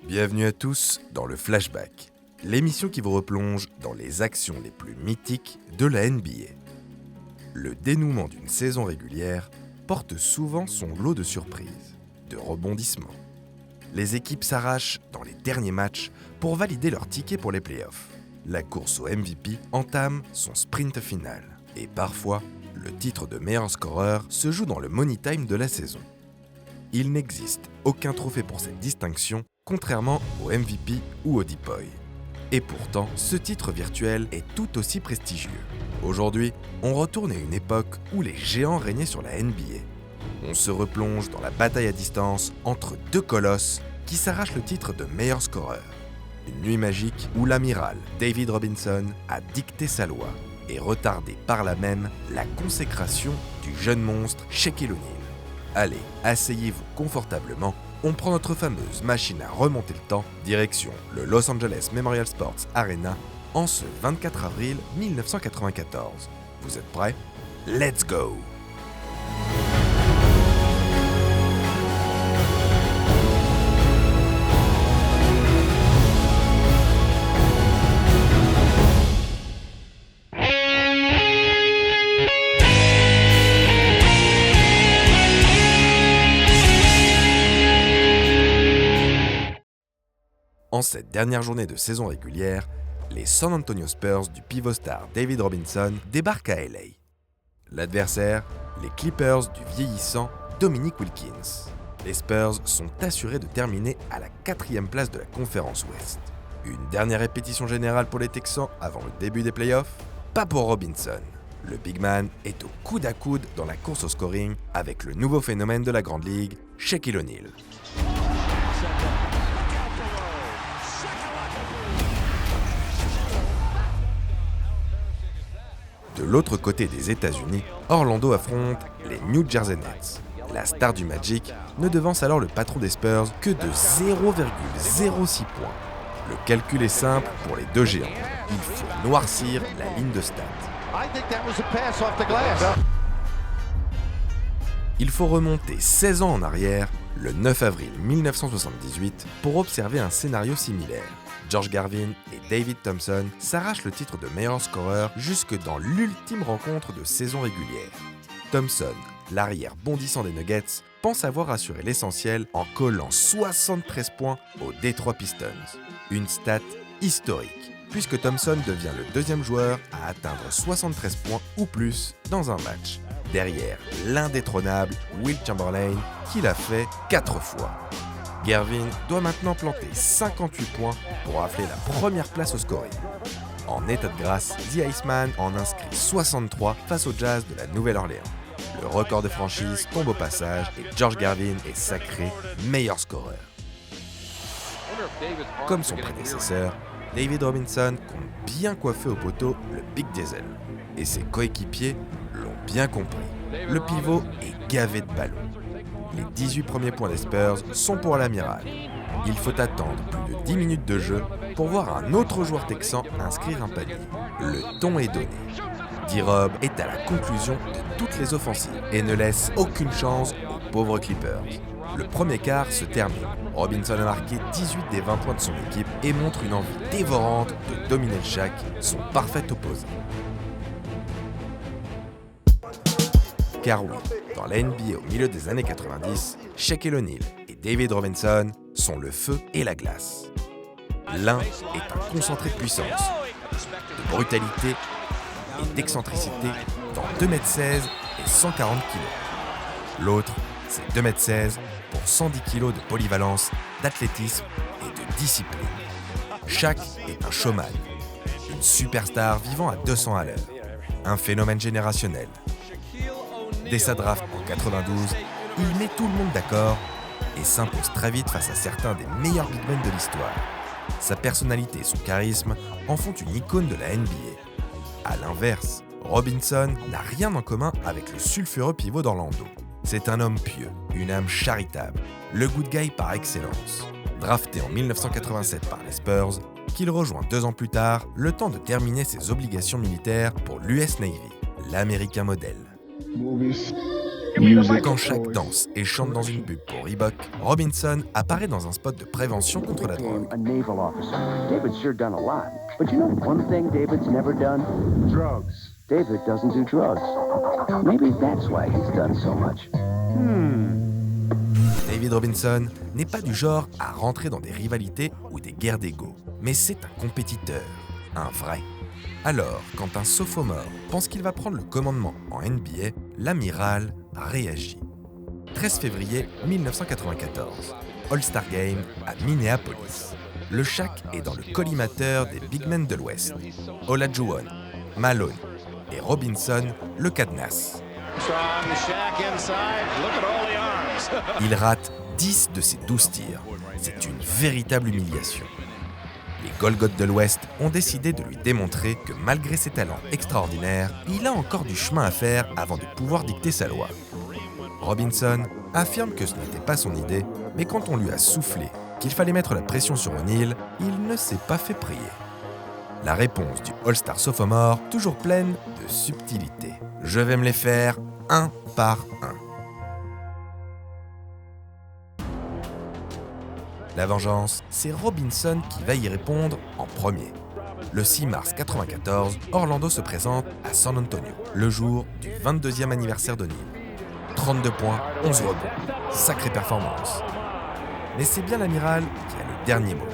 Bienvenue à tous dans le Flashback, l'émission qui vous replonge dans les actions les plus mythiques de la NBA. Le dénouement d'une saison régulière porte souvent son lot de surprises, de rebondissements. Les équipes s'arrachent dans les derniers matchs pour valider leur ticket pour les playoffs. La course au MVP entame son sprint final. Et parfois, le titre de meilleur scoreur se joue dans le money time de la saison. Il n'existe aucun trophée pour cette distinction, contrairement au MVP ou au Deep Boy. Et pourtant, ce titre virtuel est tout aussi prestigieux. Aujourd'hui, on retourne à une époque où les géants régnaient sur la NBA. On se replonge dans la bataille à distance entre deux colosses qui s'arrachent le titre de meilleur scoreur. Une nuit magique où l'amiral David Robinson a dicté sa loi et retardé par là même la consécration du jeune monstre Shaquille O'Neal. Allez, asseyez-vous confortablement, on prend notre fameuse machine à remonter le temps, direction le Los Angeles Memorial Sports Arena en ce 24 avril 1994. Vous êtes prêts? Let's go! En cette dernière journée de saison régulière, les San Antonio Spurs du pivot star David Robinson débarquent à LA. L'adversaire, les Clippers du vieillissant Dominique Wilkins. Les Spurs sont assurés de terminer à la 4e place de la conférence Ouest. Une dernière répétition générale pour les Texans avant le début des playoffs? Pas pour Robinson. Le big man est au coude à coude dans la course au scoring avec le nouveau phénomène de la Grande Ligue, Shaquille O'Neal. De l'autre côté des États-Unis, Orlando affronte les New Jersey Nets. La star du Magic ne devance alors le patron des Spurs que de 0,06 points. Le calcul est simple pour les deux géants. Il faut noircir la ligne de stats. Il faut remonter 16 ans en arrière, le 9 avril 1978, pour observer un scénario similaire. George Gervin et David Thompson s'arrachent le titre de meilleur scoreur jusque dans l'ultime rencontre de saison régulière. Thompson, l'arrière bondissant des Nuggets, pense avoir assuré l'essentiel en collant 73 points aux Detroit Pistons. Une stat historique, puisque Thompson devient le deuxième joueur à atteindre 73 points ou plus dans un match, derrière l'indétrônable Wilt Chamberlain qui l'a fait 4 fois. Gervin doit maintenant planter 58 points pour rafler la première place au scoring. En état de grâce, The Iceman en inscrit 63 face au Jazz de la Nouvelle-Orléans. Le record de franchise tombe au passage et George Gervin est sacré meilleur scoreur. Comme son prédécesseur, David Robinson compte bien coiffer au poteau le Big Diesel. Et ses coéquipiers l'ont bien compris. Le pivot est gavé de ballons. Les 18 premiers points des Spurs sont pour l'amiral. Il faut attendre plus de 10 minutes de jeu pour voir un autre joueur texan inscrire un panier. Le ton est donné. D-Rob est à la conclusion de toutes les offensives et ne laisse aucune chance aux pauvres Clippers. Le premier quart se termine. Robinson a marqué 18 des 20 points de son équipe et montre une envie dévorante de dominer le Shaq, son parfait opposé. Car oui, dans la NBA au milieu des années 90, Shaquille O'Neal et David Robinson sont le feu et la glace. L'un est un concentré de puissance, de brutalité et d'excentricité dans 2m16 et 140 kg. L'autre, c'est 2m16 pour 110 kg de polyvalence, d'athlétisme et de discipline. Shaq est un showman, une superstar vivant à 200 à l'heure, un phénomène générationnel. Dès sa draft en 92, il met tout le monde d'accord et s'impose très vite face à certains des meilleurs big men de l'histoire. Sa personnalité et son charisme en font une icône de la NBA. A l'inverse, Robinson n'a rien en commun avec le sulfureux pivot d'Orlando. C'est un homme pieux, une âme charitable, le good guy par excellence. Drafté en 1987 par les Spurs, qu'il rejoint 2 ans plus tard, le temps de terminer ses obligations militaires pour l'US Navy, l'américain modèle. Quand Shaq danse et chante dans une pub pour Reebok, Robinson apparaît dans un spot de prévention contre la drogue. A naval officer. David's sure done a lot. But you know one thing David's never done? Drugs. David doesn't do drugs. Maybe that's why he's done so much. David Robinson n'est pas du genre à rentrer dans des rivalités ou des guerres d'ego, mais c'est un compétiteur, un vrai. Alors, quand un sophomore pense qu'il va prendre le commandement en NBA, l'amiral réagit. 13 février 1994, All-Star Game à Minneapolis. Le Shaq est dans le collimateur des big men de l'Ouest. Olajuwon, Malone et Robinson le cadenassent. Il rate 10 de ses 12 tirs. C'est une véritable humiliation. Les Golgoths de l'Ouest ont décidé de lui démontrer que malgré ses talents extraordinaires, il a encore du chemin à faire avant de pouvoir dicter sa loi. Robinson affirme que ce n'était pas son idée, mais quand on lui a soufflé qu'il fallait mettre la pression sur O'Neal, il ne s'est pas fait prier. La réponse du All-Star sophomore, toujours pleine de subtilité. Je vais me les faire un par un. La vengeance, c'est Robinson qui va y répondre en premier. Le 6 mars 1994, Orlando se présente à San Antonio, le jour du 22e anniversaire d'O'Neal. 32 points, 11 rebonds. Sacrée performance. Mais c'est bien l'amiral qui a le dernier mot.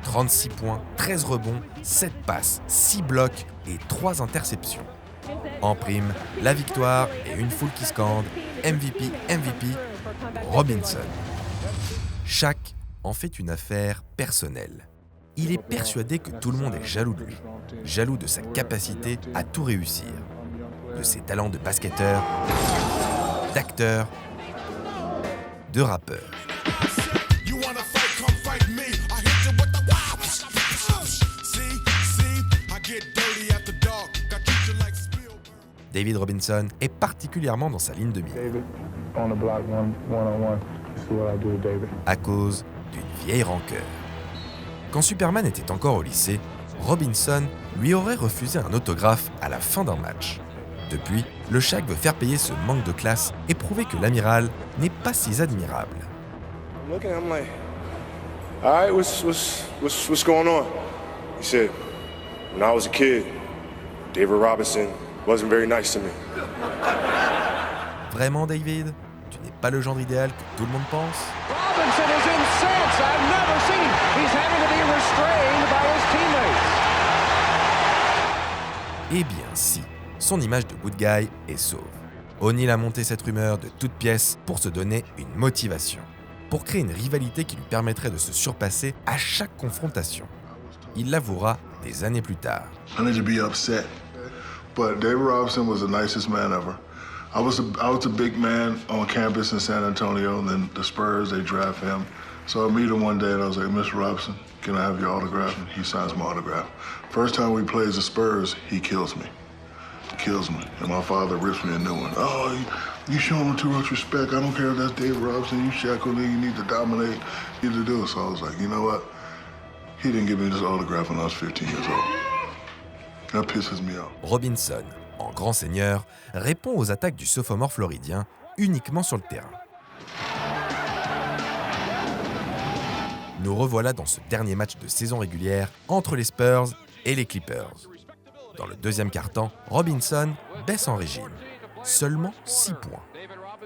36 points, 13 rebonds, 7 passes, 6 blocs et 3 interceptions. En prime, la victoire et une foule qui scande « MVP, MVP » pour Robinson. Shaq en fait une affaire personnelle. Il est persuadé que tout le monde est jaloux de lui, jaloux de sa capacité à tout réussir, de ses talents de basketteur, d'acteur, de rappeur. David Robinson est particulièrement dans sa ligne de mire. À cause d'une vieille rancœur. Quand Superman était encore au lycée, Robinson lui aurait refusé un autographe à la fin d'un match. Depuis, le Shaq veut faire payer ce manque de classe et prouver que l'amiral n'est pas si admirable. I'm like, all right, what's going on? He said, when I was a kid, David Robinson wasn't very nice to me. Vraiment, David? Tu n'es pas le genre idéal que tout le monde pense? Robinson is incensed. I've never seen. He's having to be restrained by his teammates. Eh bien si, son image de good guy est sauve. O'Neal a monté cette rumeur de toutes pièces pour se donner une motivation, pour créer une rivalité qui lui permettrait de se surpasser à chaque confrontation. Il l'avouera des années plus tard. I need to be upset, but David Robinson was the nicest man ever. I was a big man on campus in San Antonio, and then the Spurs, they draft him. So I meet him one day, and I was like, Mr. Robinson, can I have your autograph? And he signs my autograph. First time we plays the Spurs, he kills me. And my father rips me a new one. Oh, you showing him too much respect. I don't care if that's David Robinson. You Shaq O'Neal, you need to dominate. You need to do it. So I was like, you know what? He didn't give me this autograph when I was 15 years old. That pisses me off. Robinson, en grand seigneur, répond aux attaques du sophomore floridien uniquement sur le terrain. Nous revoilà dans ce dernier match de saison régulière entre les Spurs et les Clippers. Dans le deuxième quart-temps, Robinson baisse en régime. Seulement 6 points.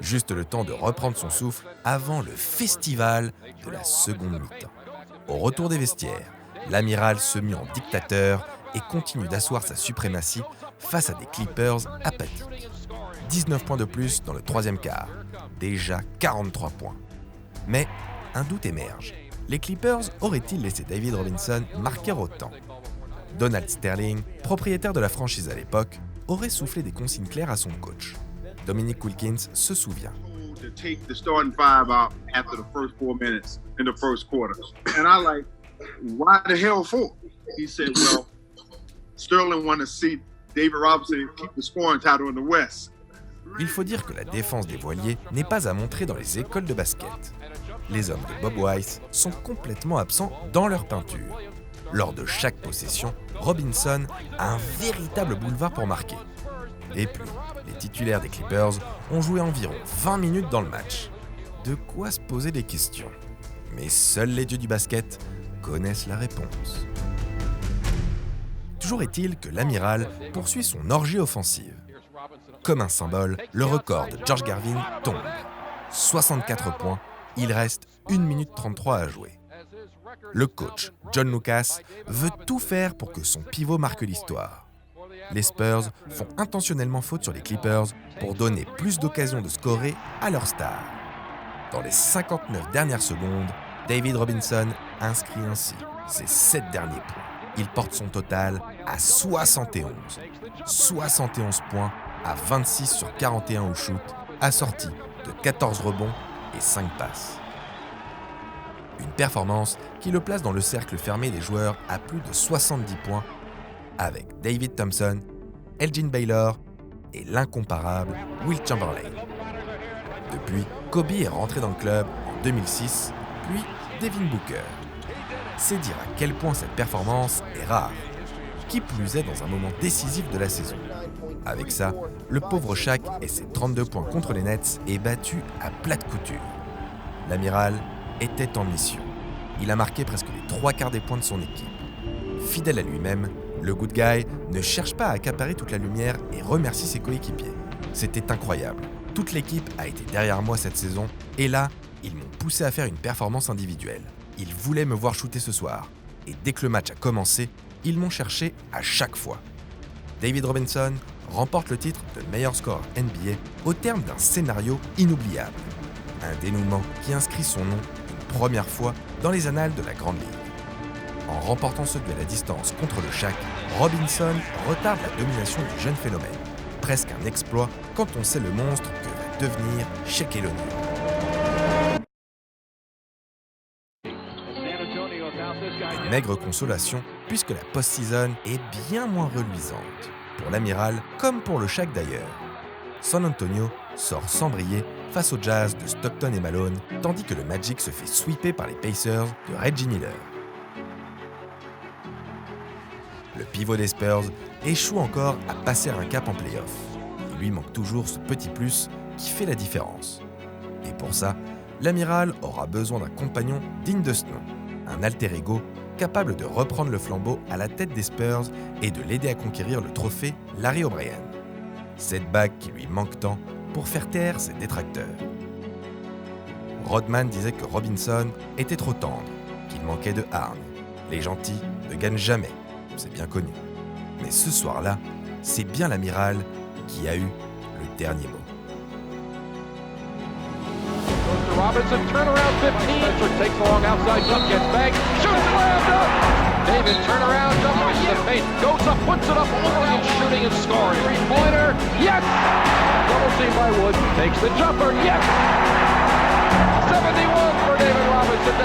Juste le temps de reprendre son souffle avant le festival de la seconde mi-temps. Au retour des vestiaires, l'amiral se mue en dictateur et continue d'asseoir sa suprématie face à des Clippers apathiques. 19 points de plus dans le troisième quart. Déjà 43 points. Mais un doute émerge. Les Clippers auraient-ils laissé David Robinson marquer autant ? Donald Sterling, propriétaire de la franchise à l'époque, aurait soufflé des consignes claires à son coach. Dominic Wilkins se souvient. To take the starting five out after the first 4 minutes in the first quarter. And I like, why the hell for? He said, well, Sterling wanted to see David Robinson keep the scoring title in the West. Il faut dire que la défense des voiliers n'est pas à montrer dans les écoles de basket. Les hommes de Bob Weiss sont complètement absents dans leur peinture. Lors de chaque possession, Robinson a un véritable boulevard pour marquer. Et puis, les titulaires des Clippers ont joué environ 20 minutes dans le match. De quoi se poser des questions. Mais seuls les dieux du basket connaissent la réponse. Toujours est-il que l'amiral poursuit son orgie offensive. Comme un symbole, le record de George Gervin tombe. 64 points, il reste 1 minute 33 à jouer. Le coach, John Lucas, veut tout faire pour que son pivot marque l'histoire. Les Spurs font intentionnellement faute sur les Clippers pour donner plus d'occasions de scorer à leur star. Dans les 59 dernières secondes, David Robinson inscrit ainsi ses 7 derniers points. Il porte son total à 71. 71 points à 26 sur 41 au shoot, assorti de 14 rebonds et 5 passes. Une performance qui le place dans le cercle fermé des joueurs à plus de 70 points avec David Thompson, Elgin Baylor et l'incomparable Will Chamberlain. Depuis, Kobe est rentré dans le club en 2006, puis Devin Booker. C'est dire à quel point cette performance est rare, qui plus est dans un moment décisif de la saison. Avec ça, le pauvre Shaq et ses 32 points contre les Nets est battu à plate couture. L'amiral était en mission. Il a marqué presque les 3/4 des points de son équipe. Fidèle à lui-même, le good guy ne cherche pas à accaparer toute la lumière et remercie ses coéquipiers. C'était incroyable. Toute l'équipe a été derrière moi cette saison et là, ils m'ont poussé à faire une performance individuelle. Ils voulaient me voir shooter ce soir. Et dès que le match a commencé, ils m'ont cherché à chaque fois. David Robinson remporte le titre de meilleur scoreur NBA au terme d'un scénario inoubliable. Un dénouement qui inscrit son nom une première fois dans les annales de la Grande Ligue. En remportant ce duel à distance contre le Shaq, Robinson retarde la domination du jeune phénomène. Presque un exploit quand on sait le monstre que va devenir Shaquille O'Neal. Une maigre consolation puisque la post-season est bien moins reluisante. Pour l'amiral comme pour le Shaq d'ailleurs. San Antonio sort sans briller face au Jazz de Stockton et Malone, tandis que le Magic se fait sweeper par les Pacers de Reggie Miller. Le pivot des Spurs échoue encore à passer un cap en play-off. Il lui manque toujours ce petit plus qui fait la différence. Et pour ça, l'amiral aura besoin d'un compagnon digne de ce nom, un alter ego capable de reprendre le flambeau à la tête des Spurs et de l'aider à conquérir le trophée Larry O'Brien. Cette bague qui lui manque tant pour faire taire ses détracteurs. Rodman disait que Robinson était trop tendre, qu'il manquait de hargne. Les gentils ne gagnent jamais, c'est bien connu. Mais ce soir-là, c'est bien l'amiral qui a eu le dernier mot. Robinson, turnaround 15. Spencer takes the long outside jump, gets back, shoots and slams up. David, turnaround jump into the paint, goes up, puts it up, all around shooting and scoring. Three-pointer, yes! Double team by Wood, takes the jumper, yes! 71 for David Robinson.